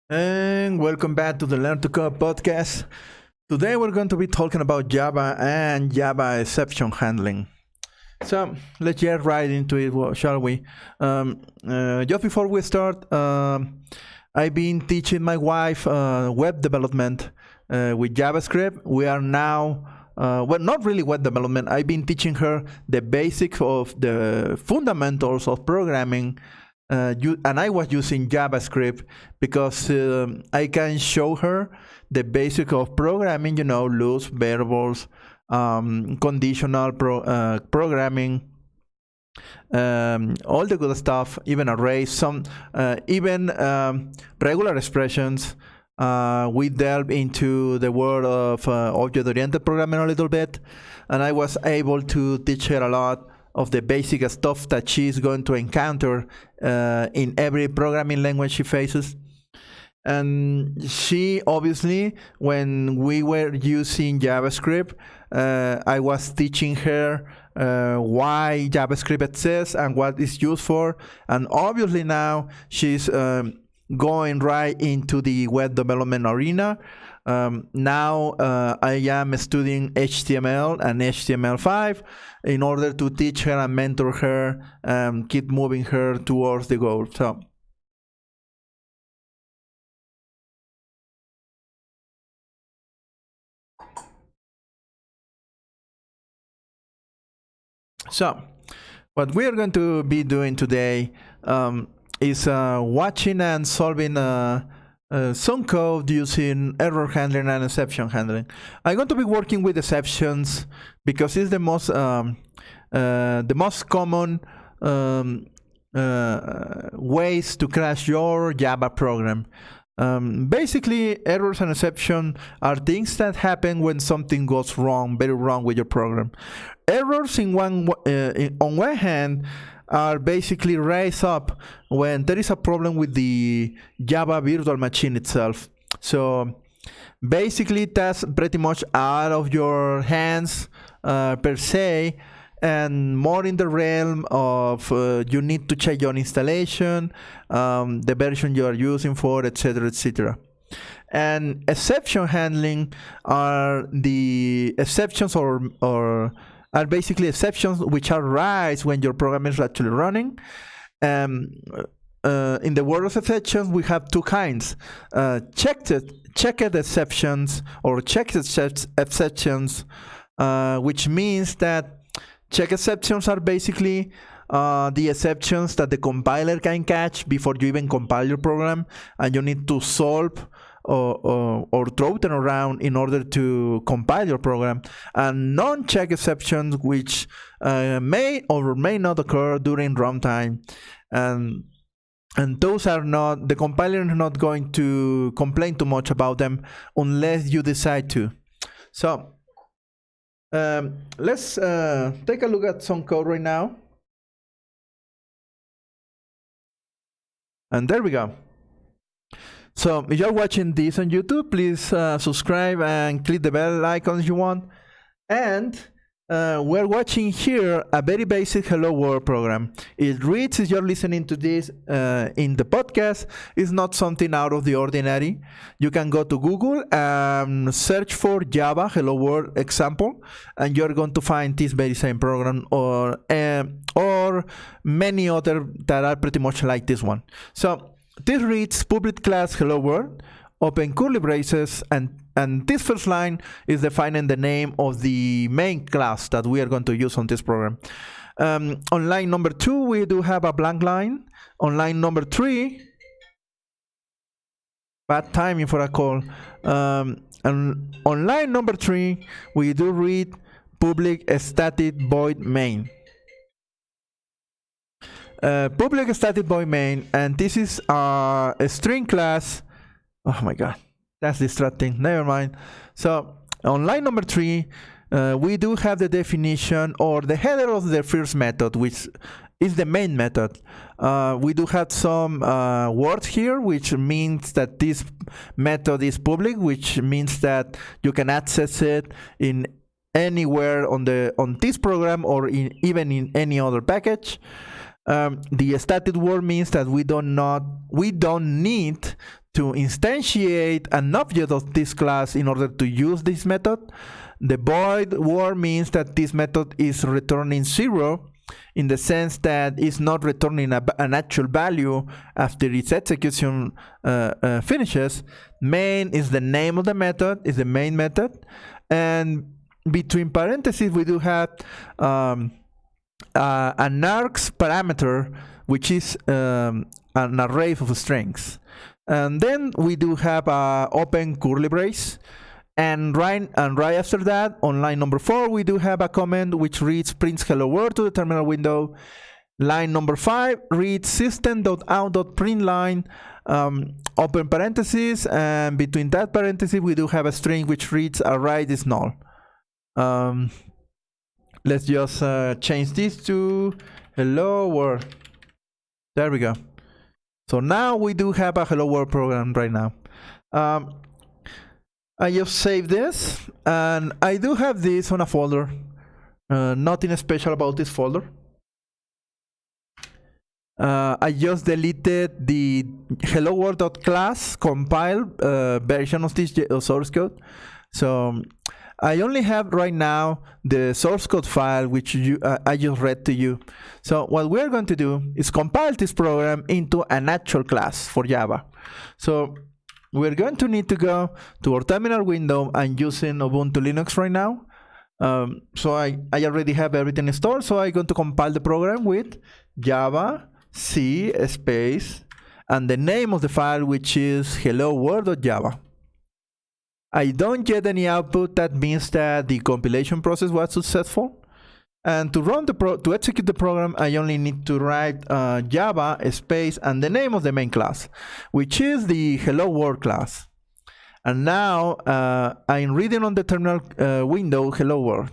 And welcome back to the Learn to Code podcast. Today we're going to be talking about Java and Java exception handling. So let's get right into it, shall we? Just before we start, I've been teaching my wife web development with JavaScript. We are now, well, not really web development. I've been teaching her the basics of the fundamentals of programming. And I was using JavaScript because I can show her the basic of programming, loops, variables, conditional programming, all the good stuff, even arrays, even regular expressions. We delve into the world of object-oriented programming a little bit, and I was able to teach her a lot of the basic stuff that she's going to encounter in every programming language she faces. And she obviously, when we were using JavaScript, I was teaching her why JavaScript exists and what it's used for. And obviously now she's going right into the web development arena. Now I am studying HTML and HTML5 in order to teach her and mentor her, keep moving her towards the goal. So what we are going to be doing today is watching and solving some code using error handling and exception handling. I'm going to be working with exceptions because it's the most common ways to crash your Java program. Basically, errors and exceptions are things that happen when something goes wrong, very wrong with your program. Errors on one hand are basically raised up when there is a problem with the Java virtual machine itself. So basically that's pretty much out of your hands per se, and more in the realm of you need to check your installation, the version you are using for, etc., etc. And exception handling are the exceptions or are basically exceptions which arise when your program is actually running. In the world of exceptions, we have two kinds: checked exceptions or checked exceptions, which means that check exceptions are basically the exceptions that the compiler can catch before you even compile your program, and you need to solve or throw them around in order to compile your program. And non-check exceptions, which may or may not occur during runtime, and those are not, the compiler is not going to complain too much about them unless you decide to. So let's take a look at some code right now. And there we go. So if you're watching this on YouTube, please subscribe and click the bell icon if you want. And we're watching here a very basic Hello World program. It reads, if you're listening to this in the podcast, it's not something out of the ordinary. You can go to Google and search for Java Hello World example, and you're going to find this very same program or many other that are pretty much like this one. So this reads public class hello world, open curly braces, and this first line is defining the name of the main class that we are going to use on this program. On line number 2, we do have a blank line. On line number 3, bad timing for a call. And on line number 3, we do read public static void main. Public static void main, and this is a string class. Oh my god, that's distracting. Never mind. So on line number 3, we do have the definition or the header of the first method, which is the main method. We do have some words here, which means that this method is public, which means that you can access it in anywhere on this program or even in any other package. The static word means that we don't need to instantiate an object of this class in order to use this method, the void word means that this method is returning 0 in the sense that it's not returning an actual value after its execution finishes. Main is the name of the method, is the main method, and between parentheses we do have an args parameter, which is an array of strings. And then we do have an open curly brace, and right after that, on line number 4, we do have a comment which reads prints hello world to the terminal window. Line number 5 reads system.out.println open parentheses, and between that parentheses we do have a string which reads array is null. Let's just change this to hello world. There we go. So now we do have a hello world program right now. I just saved this, and I do have this on a folder. Nothing special about this folder. I just deleted the hello world.class compile version of this source code. So I only have right now the source code file which I just read to you. So what we're going to do is compile this program into an actual class for Java. So we're going to need to go to our terminal window. I'm using Ubuntu Linux right now. So I already have everything installed. So I'm going to compile the program with Java C space and the name of the file, which is hello world.java. I don't get any output. That means that the compilation process was successful. And to run to execute the program, I only need to write Java space and the name of the main class, which is the hello world class. And now I'm reading on the terminal window hello world.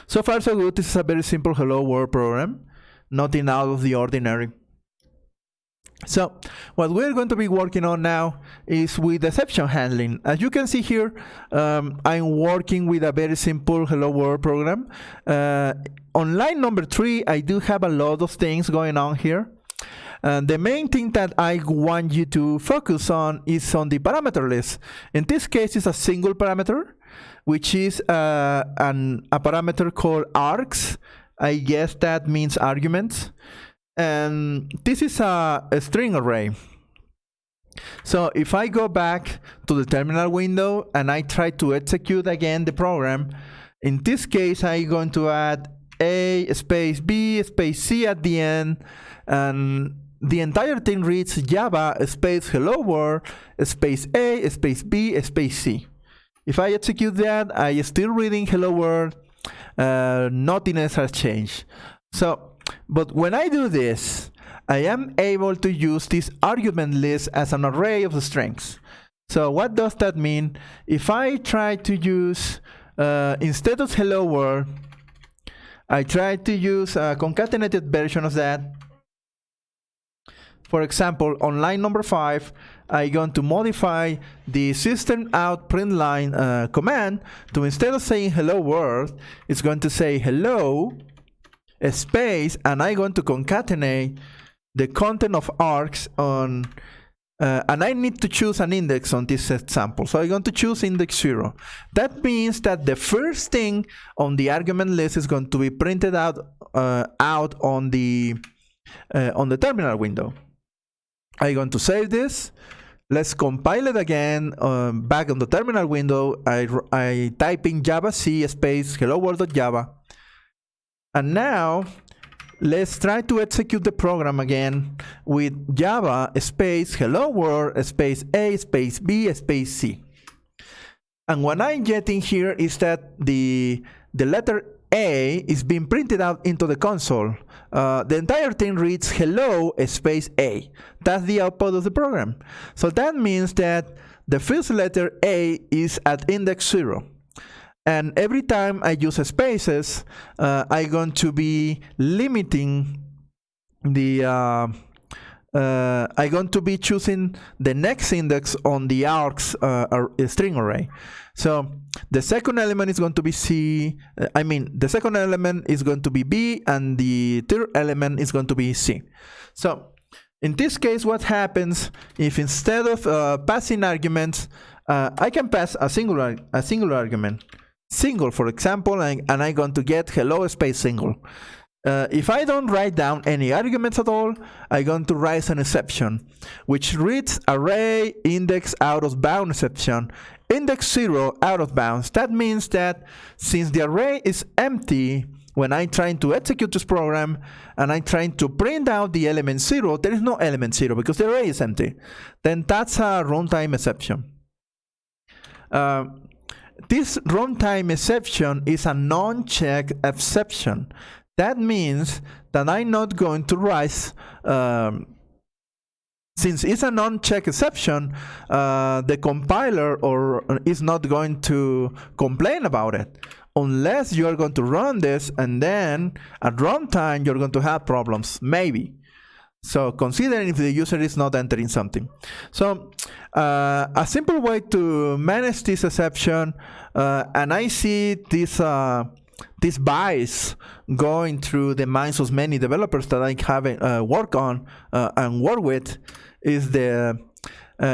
So far so good. This is a very simple hello world program, nothing out of the ordinary. So what we're going to be working on now is with exception handling. As you can see here, I'm working with a very simple hello world program. On line number 3, I do have a lot of things going on here. The main thing that I want you to focus on is on the parameter list. In this case, it's a single parameter, which is a parameter called args. I guess that means arguments. And this is a string array. So if I go back to the terminal window and I try to execute again the program, in this case I'm going to add A space B space C at the end, and the entire thing reads Java space hello world space A space B space C. If I execute that, I still reading hello world. Nothing else has changed. But when I do this, I am able to use this argument list as an array of strings. So what does that mean? If I try to use, instead of hello world, I try to use a concatenated version of that. For example, on line number 5, I'm going to modify the system out println command to, instead of saying hello world, it's going to say hello space, and I'm going to concatenate the content of args on, and I need to choose an index on this example. So I'm going to choose index 0. That means that the first thing on the argument list is going to be printed out on the terminal window. I'm going to save this. Let's compile it again. Back on the terminal window, I type in Java C space hello world.java. And now, let's try to execute the program again with Java space hello world space A space B space C. And what I'm getting here is that the letter A is being printed out into the console. The entire thing reads hello space A. That's the output of the program. So that means that the first letter A is at index 0. And every time I use spaces, I'm going to be limiting the, I'm going to be choosing the next index on the args string array. So the second element is going to be the second element is going to be B, and the third element is going to be C. So In this case, what happens if instead of passing arguments, I can pass a single argument, single, for example, and I'm going to get hello space single. If I don't write down any arguments at all, I'm going to raise an exception, which reads array index out of bounds exception, index 0 out of bounds. That means that since the array is empty, when I'm trying to execute this program and I'm trying to print out the element 0, there is no element 0 because the array is empty. Then that's a runtime exception. This runtime exception is a non-check exception. That means that I'm not going to raise, since it's a non-check exception, the compiler is not going to complain about it, unless you're going to run this and then at runtime you're going to have problems, maybe. So considering if the user is not entering something. So a simple way to manage this exception, and I see this bias going through the minds of many developers that I have worked on and work with, is the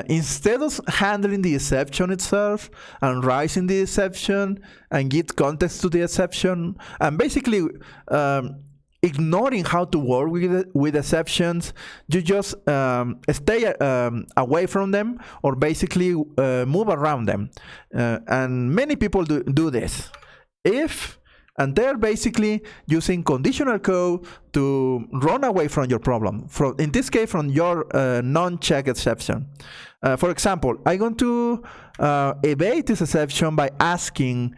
instead of handling the exception itself and raising the exception and give context to the exception and basically ignoring how to work with exceptions, you just stay away from them or basically move around them. And many people do this. And they're basically using conditional code to run away from your problem. In this case, from your non-check exception. For example, I'm going to evade this exception by asking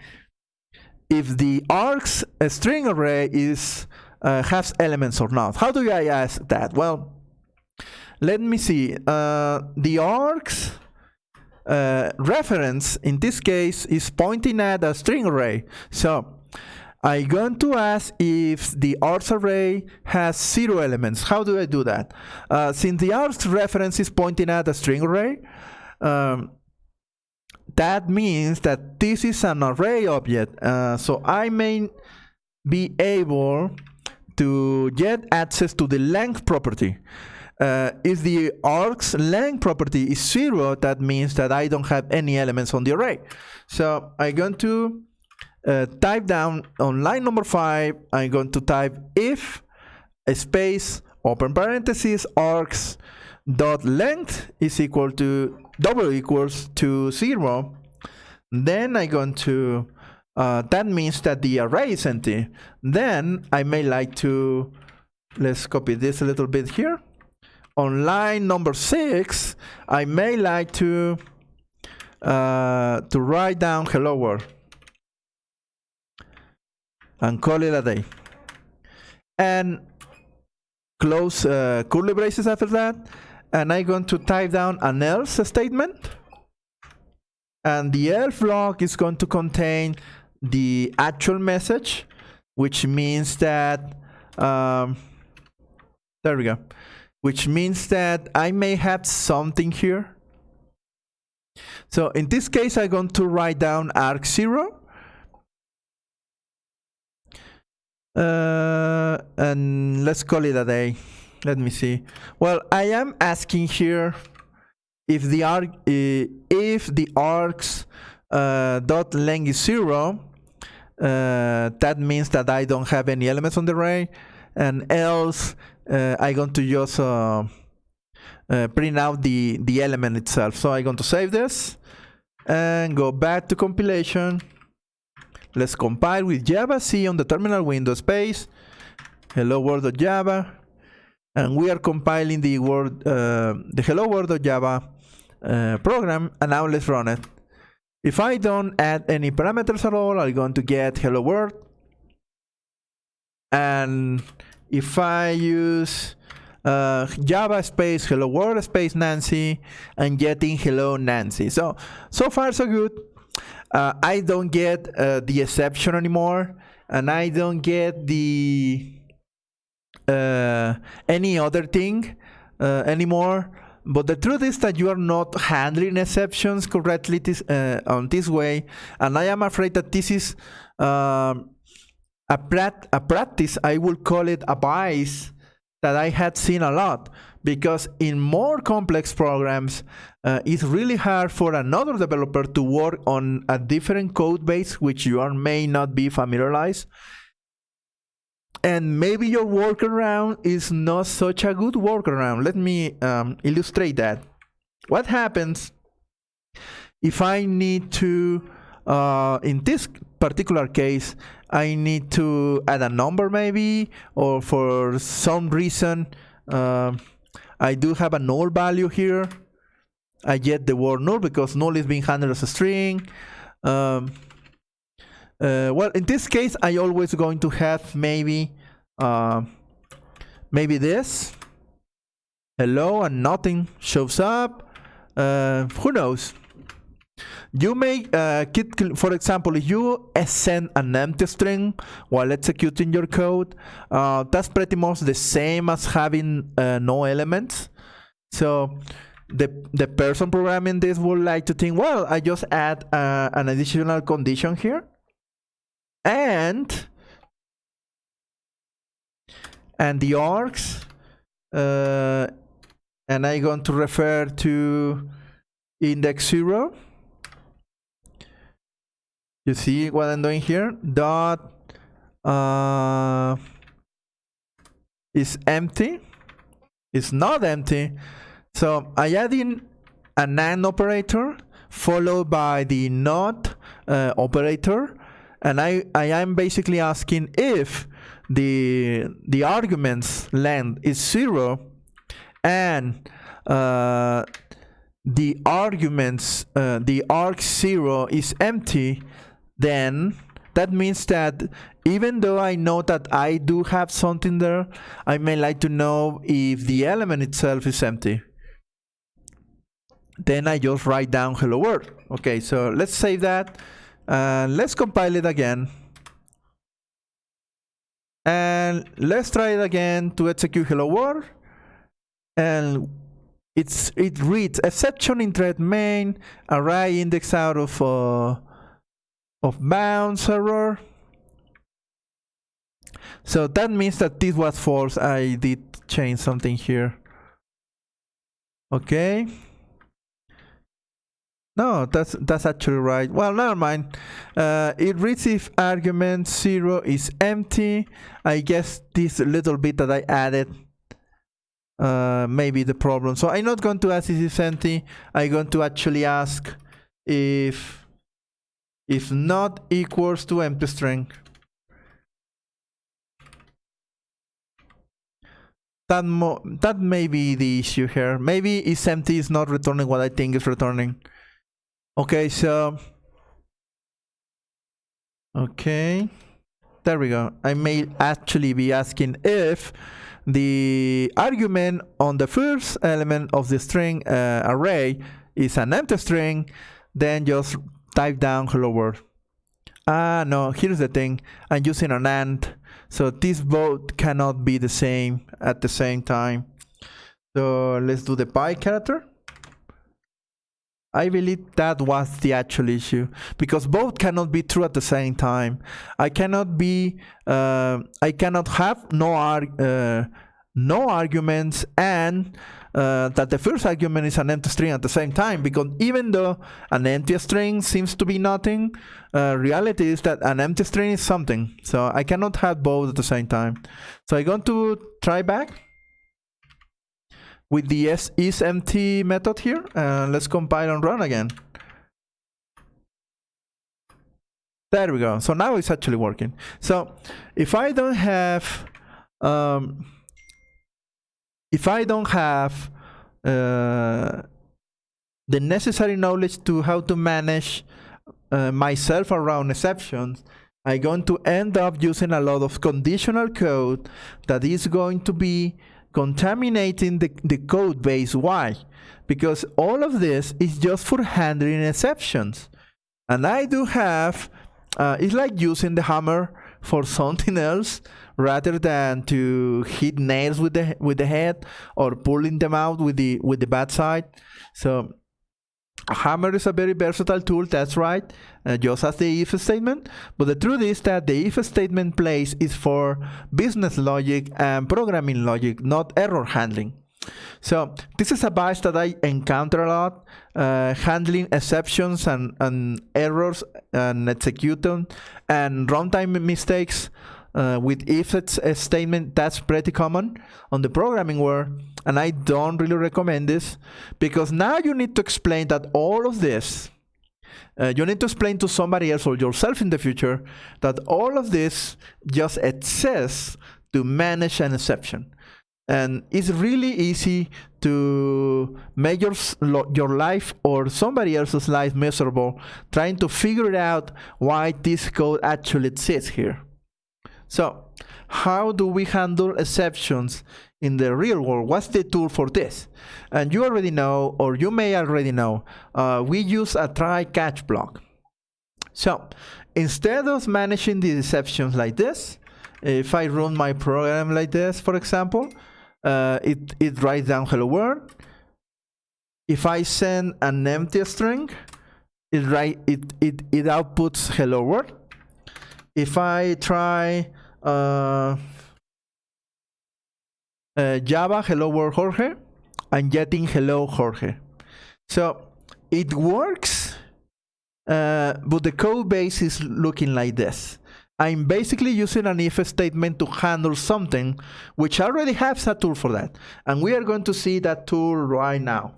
if the args string array has elements or not. How do I ask that? Well, let me see. The args reference in this case is pointing at a string array. So I'm going to ask if the args array has 0 elements. How do I do that? Since the args reference is pointing at a string array, that means that this is an array object. So I may be able to get access to the length property. If the args length property is 0, that means that I don't have any elements on the array. So I'm going to type down on line number 5, I'm going to type if space open parentheses args dot length is equal to equals to 0. Then I'm going to that means that the array is empty. Then I may like to, let's copy this a little bit here. On line number 6, I may like to write down hello world and call it a day, and close curly braces after that, and I'm going to type down an else statement, and the else block is going to contain the actual message, which means that there we go, which means that I may have something here. So in this case, I'm going to write down arg 0. And let's call it a day. Let me see. Well, I am asking here if the args dot length is 0. That means that I don't have any elements on the array, and else I'm going to just print out the element itself. So I'm going to save this and go back to compilation. Let's compile with Java C on the terminal window space hello world.java, and we are compiling the hello world.java program, and now let's run it. If I don't add any parameters at all, I'm going to get hello world, and if I use Java space hello world space Nancy, I'm getting hello Nancy. So far so good. I don't get the exception anymore, and I don't get the any other thing anymore. But the truth is that you are not handling exceptions correctly on this way, and I am afraid that this is a practice. I will call it a bias that I had seen a lot, because in more complex programs, it's really hard for another developer to work on a different code base which you may not be familiarized. And maybe your workaround is not such a good workaround. Let me illustrate that. What happens if I need to, in this particular case, I need to add a number maybe, or for some reason, I do have a null value here. I get the word null because null is being handled as a string. Well, in this case, I always going to have maybe this hello, and nothing shows up. Who knows? You may, for example, if you send an empty string while executing your code, that's pretty much the same as having no elements. So the person programming this would like to think, well, I just add an additional condition here, and the args, and I'm going to refer to index 0. You see what I'm doing here? Dot is empty. It's not empty. So I add in an AND operator followed by the NOT operator, and I am basically asking if the argument's length is 0 and the arguments, the arg0 is empty, then that means that even though I know that I do have something there, I may like to know if the element itself is empty. Then I just write down hello world. Okay, so let's save that. Let's compile it again. And let's try it again to execute hello world. And it reads exception in thread main, array index out of bounds error. So that means that this was false. I did change something here. Okay. No, that's actually right. Well, never mind. It reads if argument 0 is empty. I guess this little bit that I added maybe the problem. So I'm not going to ask if it's empty. I'm going to actually ask if not equals to empty string. That may be the issue here. Maybe it's empty, is not returning what I think is returning. Okay, so okay, there we go. I may actually be asking if the argument on the first element of the string array is an empty string, then just type down hello world. No, here's the thing. I'm using an AND, so these both cannot be the same at the same time. So let's do the pi character. I believe that was the actual issue, because both cannot be true at the same time. I cannot be, I cannot have no arguments and that the first argument is an empty string at the same time, because even though an empty string seems to be nothing, reality is that an empty string is something. So I cannot have both at the same time. So I'm going to try back with the isEmpty method here. Let's compile and run again. There we go. So now it's actually working. So if I don't have the necessary knowledge to how to manage myself around exceptions, I'm going to end up using a lot of conditional code that is going to be contaminating the code base. Why? Because all of this is just for handling exceptions. And I do have, it's like using the hammer for something else rather than to hit nails with the head or pulling them out with the bad side. So A hammer is a very versatile tool, that's right, just as the if statement. But the truth is that the if statement place is for business logic and programming logic, not error handling. So this is a bias that I encounter a lot, handling exceptions and errors and executing and runtime mistakes with if statement. That's pretty common on the programming world, and I don't really recommend this, because now you need to explain that all of this, you need to explain to somebody else or yourself in the future that all of this just exists to manage an exception. And it's really easy to make your life or somebody else's life miserable trying to figure out why this code actually exists here. So how do we handle exceptions in the real world? What's the tool for this? And you already know, or you may already know, we use a try-catch block. So instead of managing the exceptions like this, if I run my program like this, for example, it writes down hello world. If I send an empty string, it outputs hello world. If I try Java hello world Jorge, I'm getting hello Jorge. So it works, but the code base is looking like this. I'm basically using an if statement to handle something which already has a tool for that. And we are going to see that tool right now.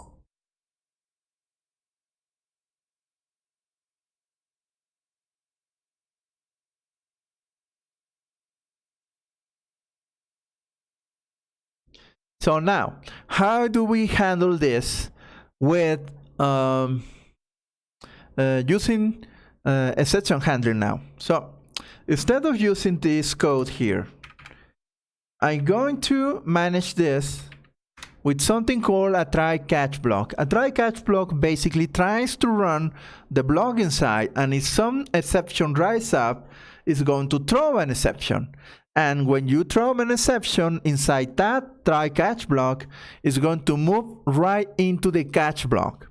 So now, how do we handle this with using exception handling now? So instead of using this code here, I'm going to manage this with something called a try-catch block. A try-catch block basically tries to run the block inside, and if some exception rises up, it's going to throw an exception. And when you throw an exception inside that try-catch block, it's going to move right into the catch block.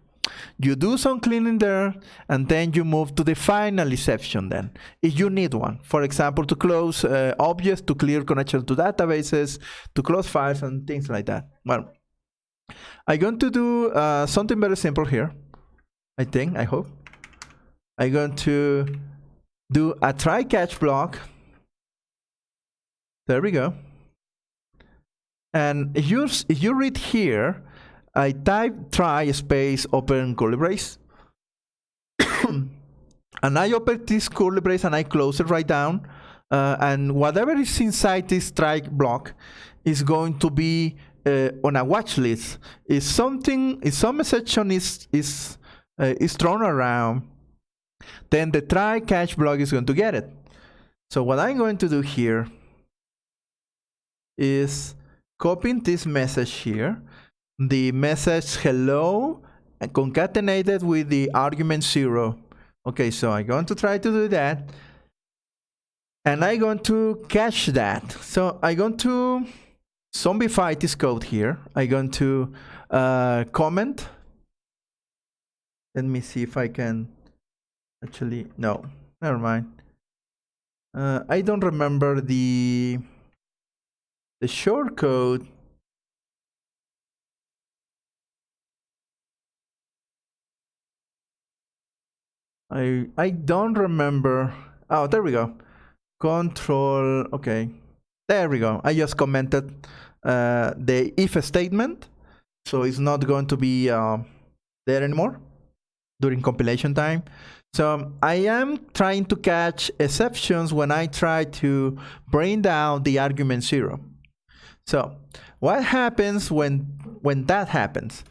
You do some cleaning there, and then you move to the final exception then, if you need one. For example, to close objects, to clear connection to databases, to close files, and things like that. Well, I'm going to do something very simple here, I hope. I'm going to do a try-catch block. There we go. And if you read here, I type try space open curly brace. And I open this curly brace and I close it right down. And whatever is inside this try block is going to be on a watch list. If some exception is thrown around, then the try catch block is going to get it. So what I'm going to do here is copying this message here, the message hello, and concatenated with the argument 0. Okay, so I'm going to try to do that, and I'm going to catch that. So I'm going to zombify this code here. I'm going to comment. Let me see if I can actually, no, never mind. I don't remember the shortcode. I don't remember. Oh, there we go. Control, okay. There we go. I just commented the if statement, so it's not going to be there anymore during compilation time. So I am trying to catch exceptions when I try to bring down the argument 0. So what happens when that happens?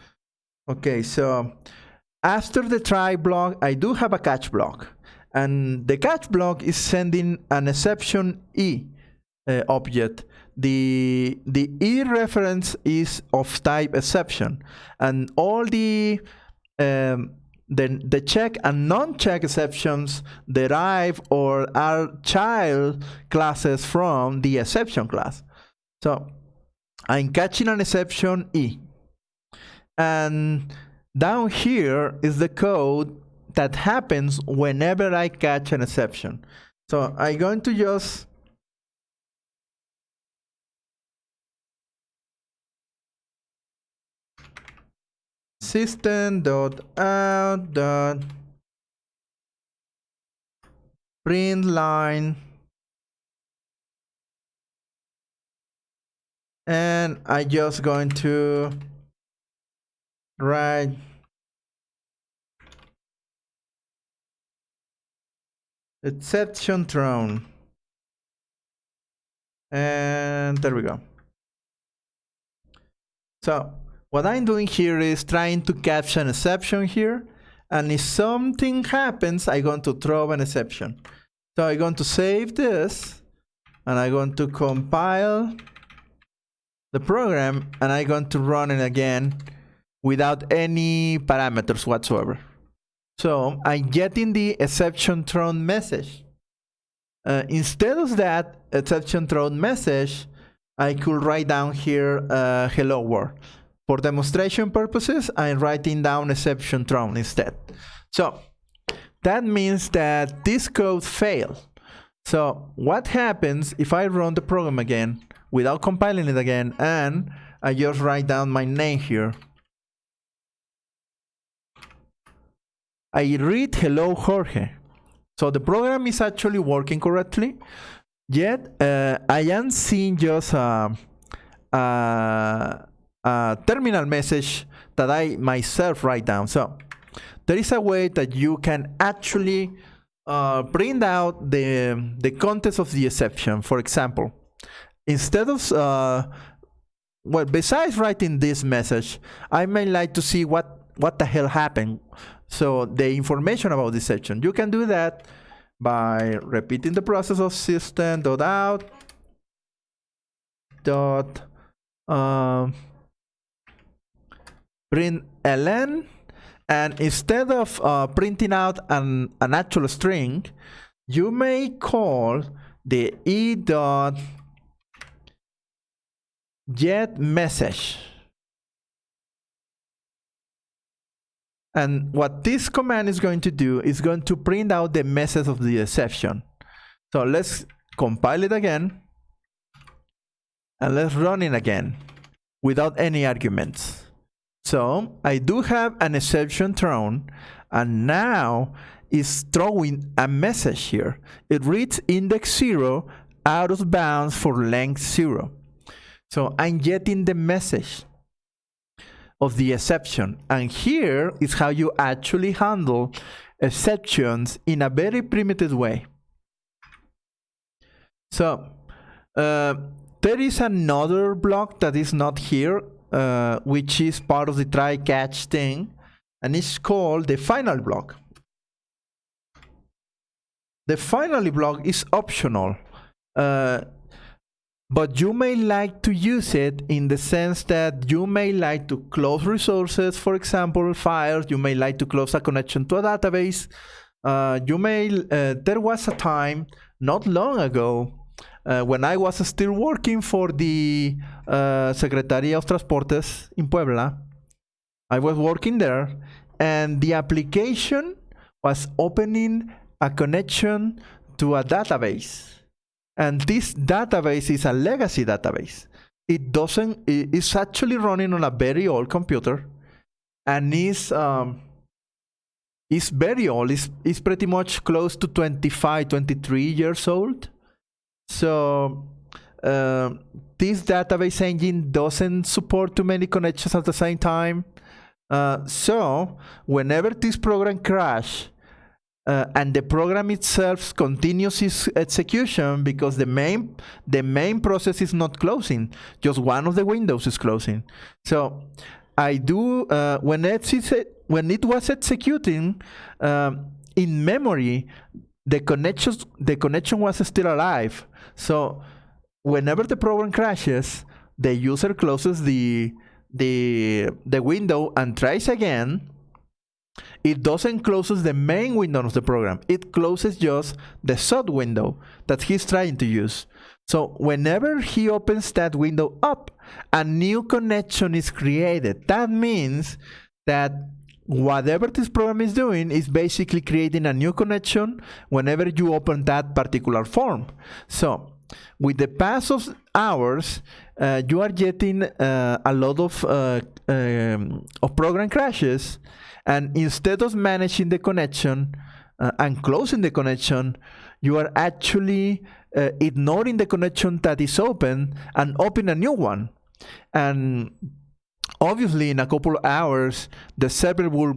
Okay, so after the try block, I do have a catch block, and the catch block is sending an exception E object. The E reference is of type exception, and all the check and non-check exceptions derive or are child classes from the exception class. So I'm catching an exception E, and Down here is the code that happens whenever I catch an exception. So I'm going to just system.out.print line, and I'm just going to write exception thrown, and there we go. So what I'm doing here is trying to catch an exception here, and if something happens, I'm going to throw an exception. So I'm going to save this, and I'm going to compile the program, and I'm going to run it again without any parameters whatsoever. So I'm getting the exception thrown message. Instead of that exception thrown message, I could write down here hello world. For demonstration purposes, I'm writing down exception thrown instead. So that means that this code failed. So what happens if I run the program again without compiling it again, and I just write down my name here? I read hello Jorge. So the program is actually working correctly, yet I am seeing just a terminal message that I myself write down. So there is a way that you can actually print out the contents of the exception. For example, instead of well, besides writing this message, I may like to see what the hell happened. So the information about the exception. You can do that by repeating the process of system.out println, and instead of printing out an actual string, you may call the e.getMessage. And what this command is going to do is going to print out the message of the exception. So let's compile it again, and let's run it again without any arguments. So I do have an exception thrown, and now it's throwing a message here. It reads index 0 out of bounds for length 0. So I'm getting the message of the exception, and here is how you actually handle exceptions in a very primitive way. So there is another block that is not here, which is part of the try catch thing, and it's called the final block. The final block is optional, but you may like to use it in the sense that you may like to close resources, for example, files. You may like to close a connection to a database. There was a time not long ago when I was still working for the Secretaría of Transportes in Puebla. I was working there, and the application was opening a connection to a database. And this database is a legacy database. It's actually running on a very old computer, and is very old. It's pretty much close to 25, 23 years old. So this database engine doesn't support too many connections at the same time. So whenever this program crashes, and the program itself continues its execution, because the main process is not closing, just one of the windows is closing. So I do when it was executing in memory, the connection was still alive. So whenever the program crashes, the user closes the window and tries again. It doesn't close the main window of the program. It closes just the sub window that he's trying to use. So whenever he opens that window up, a new connection is created. That means that whatever this program is doing is basically creating a new connection whenever you open that particular form. So with the pass of hours, you are getting a lot of program crashes, and instead of managing the connection and closing the connection, you are actually ignoring the connection that is open and open a new one. And obviously, in a couple of hours, the server will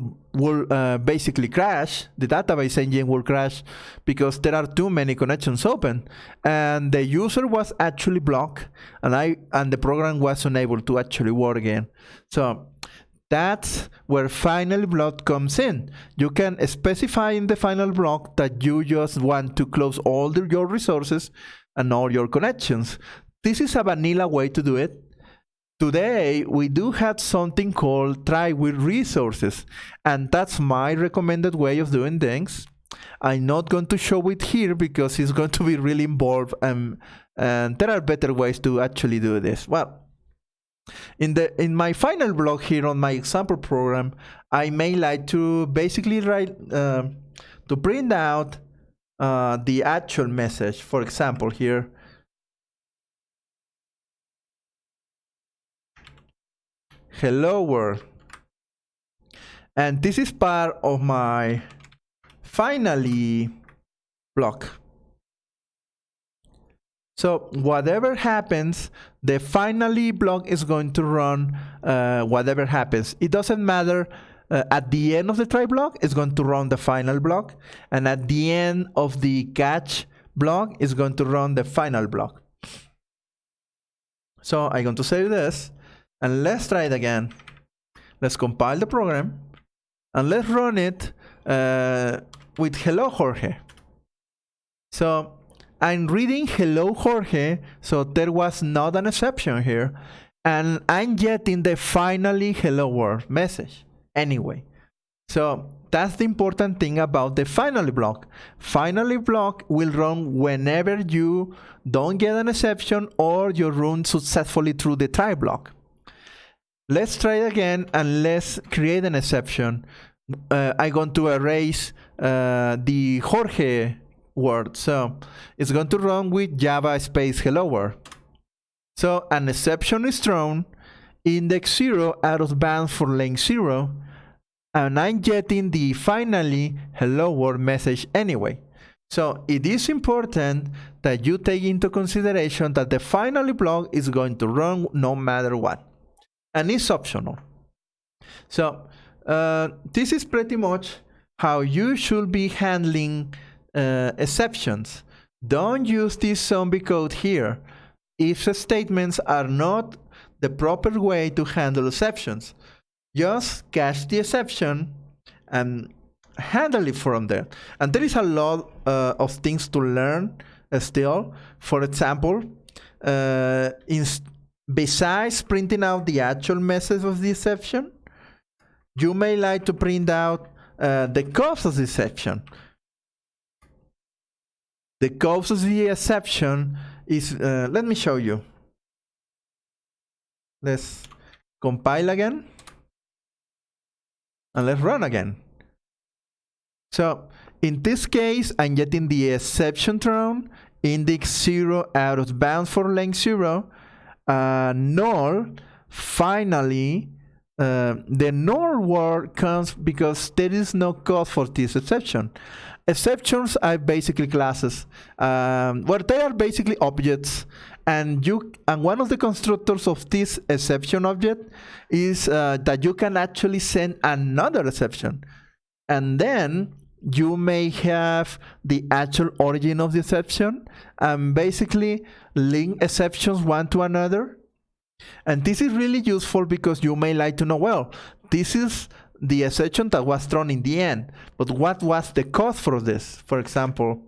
basically crash. The database engine will crash because there are too many connections open, and the user was actually blocked, and the program was unable to actually work again. So that's where final block comes in. You can specify in the final block that you just want to close all your resources and all your connections. This is a vanilla way to do it. Today, we do have something called try with resources, and that's my recommended way of doing things. I'm not going to show it here because it's going to be really involved, and there are better ways to actually do this. Well, in my final block here on my example program, I may like to basically write to print out the actual message. For example, here, hello world. And this is part of my finally block. So whatever happens, the finally block is going to run whatever happens. It doesn't matter. At the end of the try block, it's going to run the final block. And at the end of the catch block, it's going to run the final block. So I'm going to save this. And let's try it again. Let's compile the program. And let's run it with hello Jorge. So I'm reading hello Jorge, so there was not an exception here. And I'm getting the finally hello world message anyway. So that's the important thing about the finally block. Finally block will run whenever you don't get an exception or you run successfully through the try block. Let's try it again, and let's create an exception. I'm going to erase the Jorge word. So it's going to run with Java space hello world. So an exception is thrown, index 0 out of bounds for length 0, and I'm getting the finally hello world message anyway. So it is important that you take into consideration that the finally block is going to run no matter what. And it's optional. So this is pretty much how you should be handling exceptions. Don't use this zombie code here. If statements are not the proper way to handle exceptions, just catch the exception and handle it from there. And there is a lot of things to learn still. For example, besides printing out the actual message of the exception, you may like to print out the cause of the exception. The cause of the exception is, let me show you. Let's compile again. And let's run again. So in this case, I'm getting the exception thrown, index 0 out of bounds for length 0, null. Finally, the null word comes because there is no code for this exception. Exceptions are basically classes, where they are basically objects, and one of the constructors of this exception object is that you can actually send another exception, and then you may have the actual origin of the exception and basically link exceptions one to another. And this is really useful because you may like to know, well, this is the exception that was thrown in the end, but what was the cause for this? For example,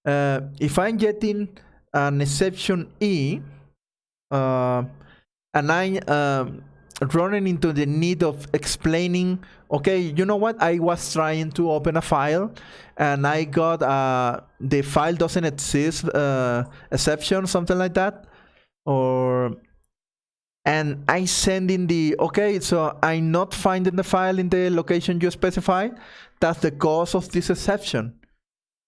if I'm getting an exception E, and I'm running into the need of explaining, okay, you know what, I was trying to open a file and I got the file doesn't exist exception, something like that, and I send in the, okay, so I'm not finding the file in the location you specified. That's the cause of this exception.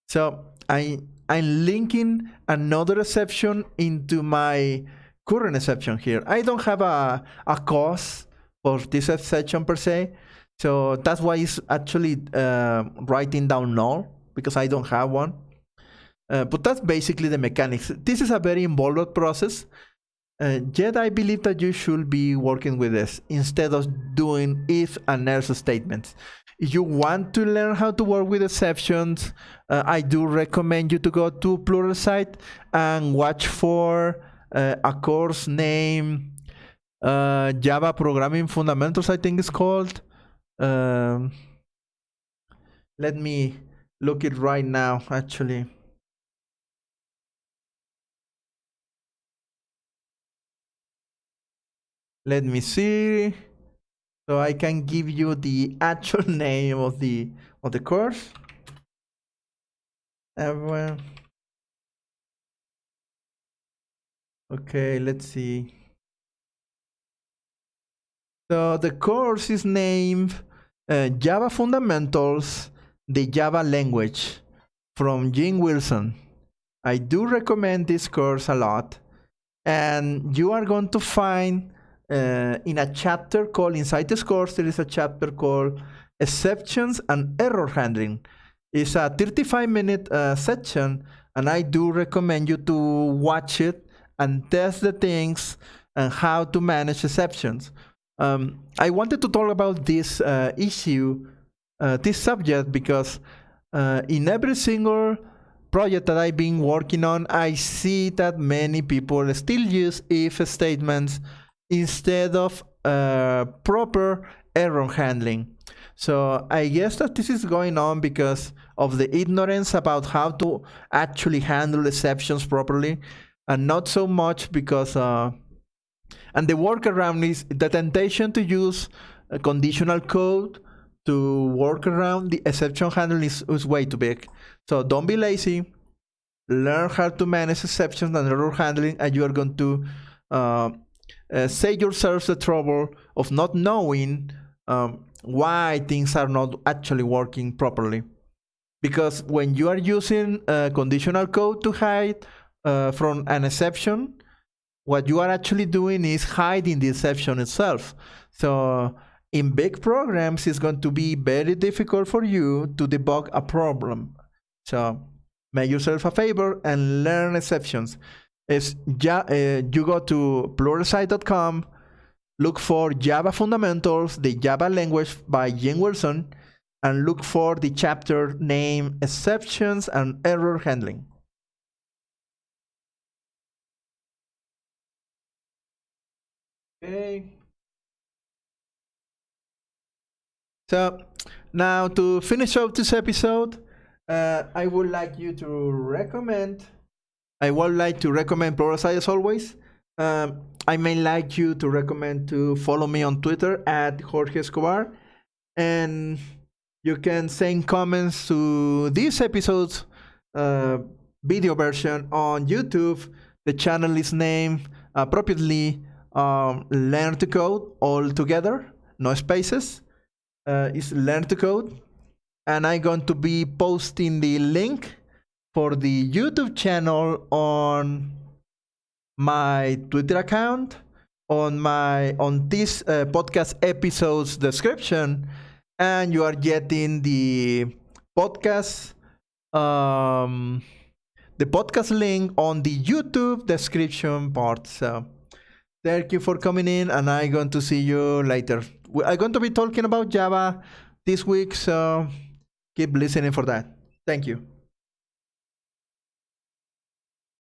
So I'm linking another exception into my current exception here. I don't have a cause for this exception per se. So that's why it's actually writing down null, because I don't have one. But that's basically the mechanics. This is a very involved process. Yet I believe that you should be working with this instead of doing if and else statements. If you want to learn how to work with exceptions, I do recommend you to go to Pluralsight and watch for a course named Java Programming Fundamentals, I think it's called. Let me look it right now, actually. Let me see. So I can give you the actual name of the course. Okay, let's see. So the course is named Java Fundamentals, the Java Language, from Jim Wilson. I do recommend this course a lot. And you are going to find in a chapter called, inside this course, there is a chapter called Exceptions and Error Handling. It's a 35-minute section, and I do recommend you to watch it and test the things and how to manage exceptions. I wanted to talk about this issue, this subject, because in every single project that I've been working on, I see that many people still use if statements instead of proper error handling. So I guess that this is going on because of the ignorance about how to actually handle exceptions properly, and not so much because and the workaround is the temptation to use a conditional code to work around the exception handling is way too big. So don't be lazy. Learn how to manage exceptions and error handling, and you are going to save yourself the trouble of not knowing why things are not actually working properly. Because when you are using conditional code to hide from an exception, what you are actually doing is hiding the exception itself. So in big programs, it's going to be very difficult for you to debug a problem. So make yourself a favor and learn exceptions. You go to pluralsight.com, look for Java Fundamentals, the Java Language by Jim Wilson, and look for the chapter named Exceptions and Error Handling. Okay. So now to finish up this episode, I would like to recommend Pluralsight as always. I may like you to recommend to follow me on Twitter at Jorge Escobar, and you can send comments to this episode's video version on YouTube. The channel is named appropriately Learn to Code, all together, no spaces. It's Learn to Code, and I'm going to be posting the link for the YouTube channel on my Twitter account, on this podcast episode's description, and you are getting the podcast link on the YouTube description part. So thank you for coming in, and I'm going to see you later. I'm going to be talking about Java this week, so keep listening for that. Thank you.